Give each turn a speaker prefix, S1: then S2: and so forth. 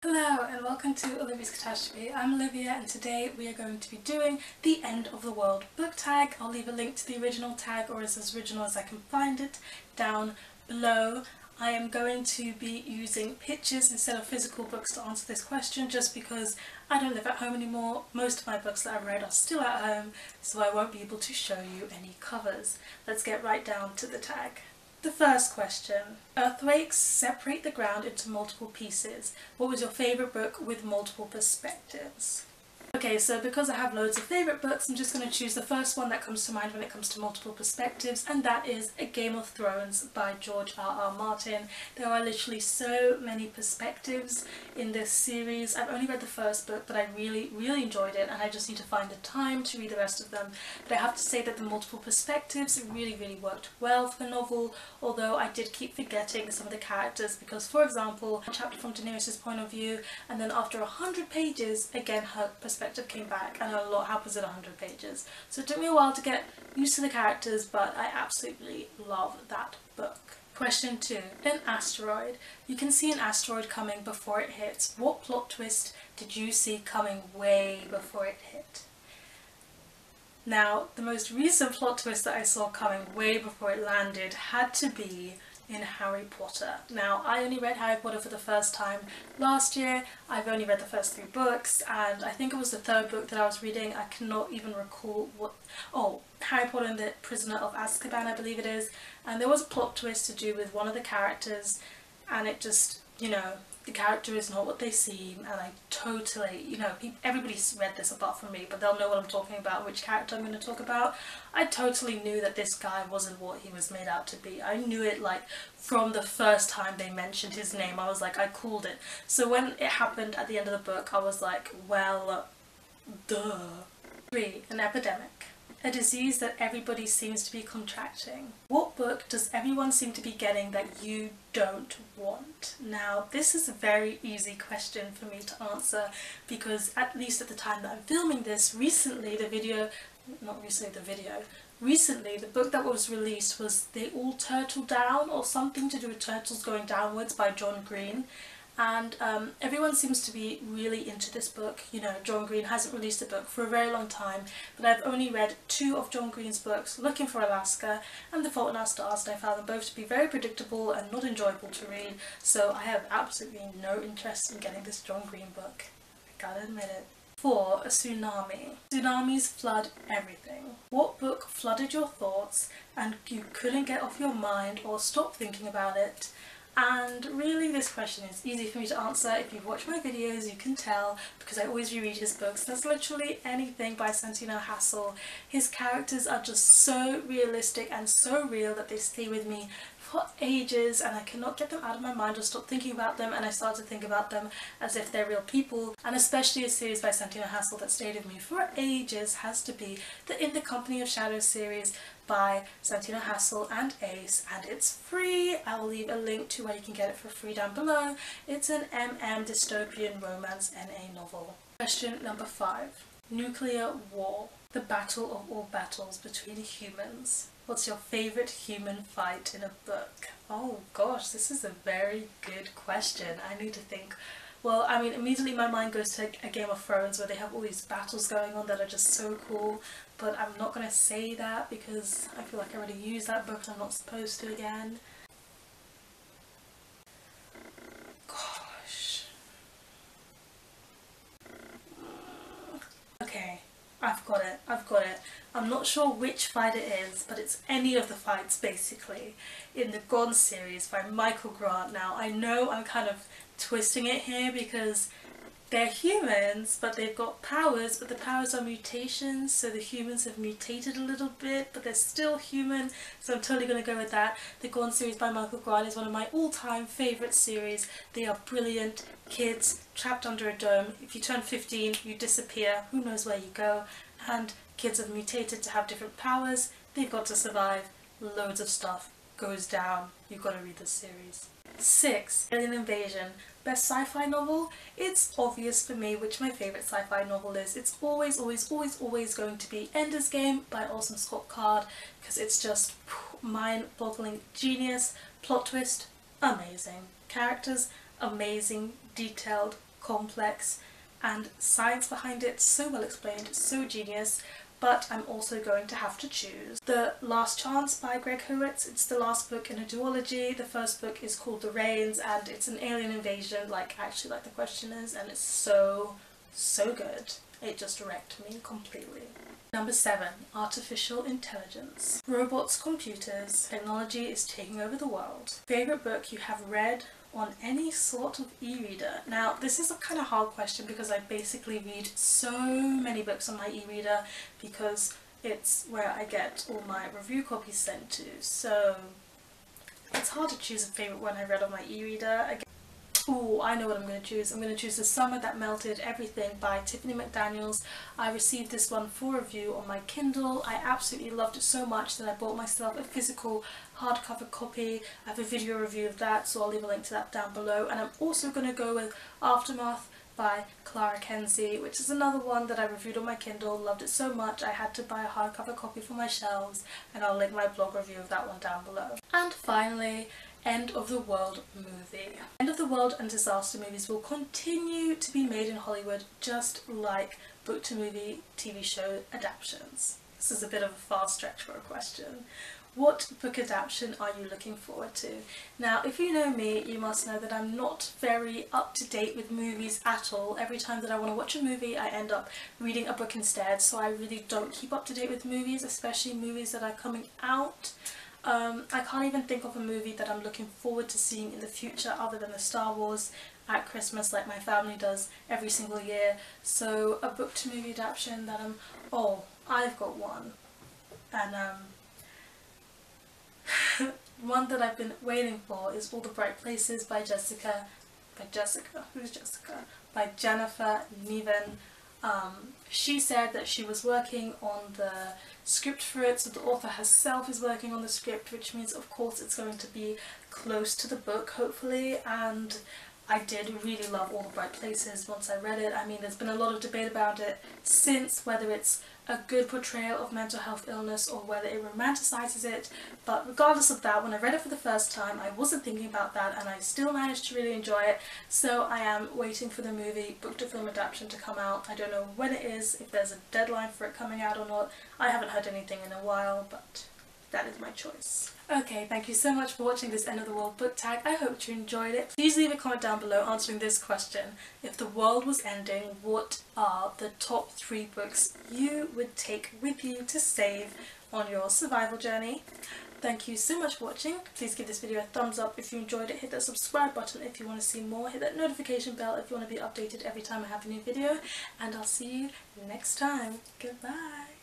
S1: Hello and welcome to Olivia's Catastrophe. I'm Olivia and today we are going to be doing the End of the World book tag. I'll leave a link to the original tag, or as original as I can find it, down below. I am going to be using pictures instead of physical books to answer this question just because I don't live at home anymore. Most of my books that I've read are still at home, so I won't be able to show you any covers. Let's get right down to the tag. The first question. Earthquakes separate the ground into multiple pieces. What was your favourite book with multiple perspectives? Okay, so because I have loads of favourite books, I'm just going to choose the first one that comes to mind when it comes to multiple perspectives, and that is A Game of Thrones by George R.R. Martin. There are literally so many perspectives in this series. I've only read the first book, but I really enjoyed it, and I just need to find the time to read the rest of them. But I have to say that the multiple perspectives really worked well for the novel, although I did keep forgetting some of the characters because, for example, a chapter from Daenerys' point of view, and then after 100 pages, again her perspective came back, and a lot happens in 100 pages. So it took me a while to get used to the characters, but I absolutely love that book. Question 2. An asteroid. You can see an asteroid coming before it hits. What plot twist did you see coming way before it hit? Now, the most recent plot twist that I saw coming way before it landed had to be in Harry Potter. Now, I only read Harry Potter for the first time last year. I've only read the first 3 books, and I think it was the 3rd book that I was reading. I cannot even recall what... Oh, Harry Potter and the Prisoner of Azkaban, I believe it is. And there was a plot twist to do with one of the characters, and it just, the character is not what they seem, and I totally, everybody's read this apart from me, but they'll know what I'm talking about, which character I'm going to talk about. I totally knew that this guy wasn't what he was made out to be. I knew it, like, from the first time they mentioned his name. I was like, I called it. So when it happened at the end of the book, I was like, well, duh. 3. An epidemic. A disease that everybody seems to be contracting. What book does everyone seem to be getting that you don't want? Now, this is a very easy question for me to answer because, at least at the time that I'm filming this, recently the book that was released was They All Turtle Down, or something to do with turtles going downwards, by John Green. And everyone seems to be really into this book. John Green hasn't released a book for a very long time, but I've only read 2 of John Green's books, Looking for Alaska and The Fault in Our Stars, and I found them both to be very predictable and not enjoyable to read, so I have absolutely no interest in getting this John Green book. I gotta admit it. 4. A tsunami. Tsunamis flood everything. What book flooded your thoughts and you couldn't get off your mind or stop thinking about it? And really, this question is easy for me to answer. If you've watched my videos, you can tell, because I always reread his books. There's literally anything by Santino Hassel. His characters are just so realistic and so real that they stay with me for ages, and I cannot get them out of my mind or stop thinking about them, and I start to think about them as if they're real people. And especially a series by Santino Hassel that stayed with me for ages has to be the In the Company of Shadows series by Santino Hassel and Ace, and it's free. I will leave a link to where you can get it for free down below. It's an dystopian romance NA novel. Question number 5. Nuclear war. The battle of all battles between humans. What's your favourite human fight in a book? Oh gosh, this is a very good question. I need to think. Well, I mean, immediately my mind goes to A Game of Thrones, where they have all these battles going on that are just so cool, but I'm not going to say that because I feel like I already used that book and I'm not supposed to again. Gosh. Okay, I've got it. I'm not sure which fight it is, but it's any of the fights basically in the Gone series by Michael Grant. Now, I know I'm kind of twisting it here because they're humans, but they've got powers, but the powers are mutations, so the humans have mutated a little bit, but they're still human, so I'm totally going to go with that. The Gone series by Michael Grant is one of my all-time favourite series. They are brilliant. Kids trapped under a dome. If you turn 15, you disappear. Who knows where you go? And kids have mutated to have different powers. They've got to survive. Loads of stuff goes down. You've got to read this series. 6. Alien Invasion. Best sci-fi novel? It's obvious for me which my favourite sci-fi novel is. It's always going to be Ender's Game by Orson Scott Card, because it's just mind-boggling genius. Plot twist, amazing. Characters, amazing. Detailed, complex, and science behind it so well explained, so genius. But I'm also going to have to choose. The Last Chance by Greg Howitz. It's the last book in a duology. The first book is called The Rains, and it's an alien invasion, like actually like the question is, and it's so good. It just wrecked me completely. Number 7. Artificial Intelligence. Robots, computers, technology is taking over the world. Favourite book you have read on any sort of e-reader? Now this is a kind of hard question because I basically read so many books on my e-reader because it's where I get all my review copies sent to, so it's hard to choose a favourite one I read on my e-reader. Ooh, I know what I'm going to choose. I'm going to choose The Summer That Melted Everything by Tiffany McDaniels. I received this one for review on my Kindle. I absolutely loved it so much that I bought myself a physical hardcover copy. I have a video review of that, so I'll leave a link to that down below. And I'm also going to go with Aftermath by Clara Kenzie, which is another one that I reviewed on my Kindle. Loved it so much I had to buy a hardcover copy for my shelves, and I'll link my blog review of that one down below. And finally, End of the World movie. End of the World and disaster movies will continue to be made in Hollywood, just like book to movie TV show adaptations. This is a bit of a far stretch for a question. What book adaptation are you looking forward to? Now, if you know me, you must know that I'm not very up to date with movies at all. Every time that I want to watch a movie, I end up reading a book instead, so I really don't keep up to date with movies, especially movies that are coming out. I can't even think of a movie that I'm looking forward to seeing in the future other than the Star Wars at Christmas like my family does every single year. So a book to movie adaptation that I've got one. And one that I've been waiting for is All the Bright Places by by Jennifer Niven. She said that she was working on the script for it, so the author herself is working on the script, which means of course it's going to be close to the book, hopefully, and I did really love All the Bright Places once I read it. I mean, there's been a lot of debate about it since, whether it's a good portrayal of mental health illness or whether it romanticizes it, but regardless of that, when I read it for the first time, I wasn't thinking about that and I still managed to really enjoy it. So I am waiting for the movie book to film adaptation to come out. I don't know when it is, if there's a deadline for it coming out or not. I haven't heard anything in a while, but that is my choice. Okay, thank you so much for watching this End of the World book tag. I hope you enjoyed it. Please leave a comment down below answering this question. If the world was ending, what are the top 3 books you would take with you to save on your survival journey? Thank you so much for watching. Please give this video a thumbs up if you enjoyed it. Hit that subscribe button if you want to see more. Hit that notification bell if you want to be updated every time I have a new video. And I'll see you next time. Goodbye.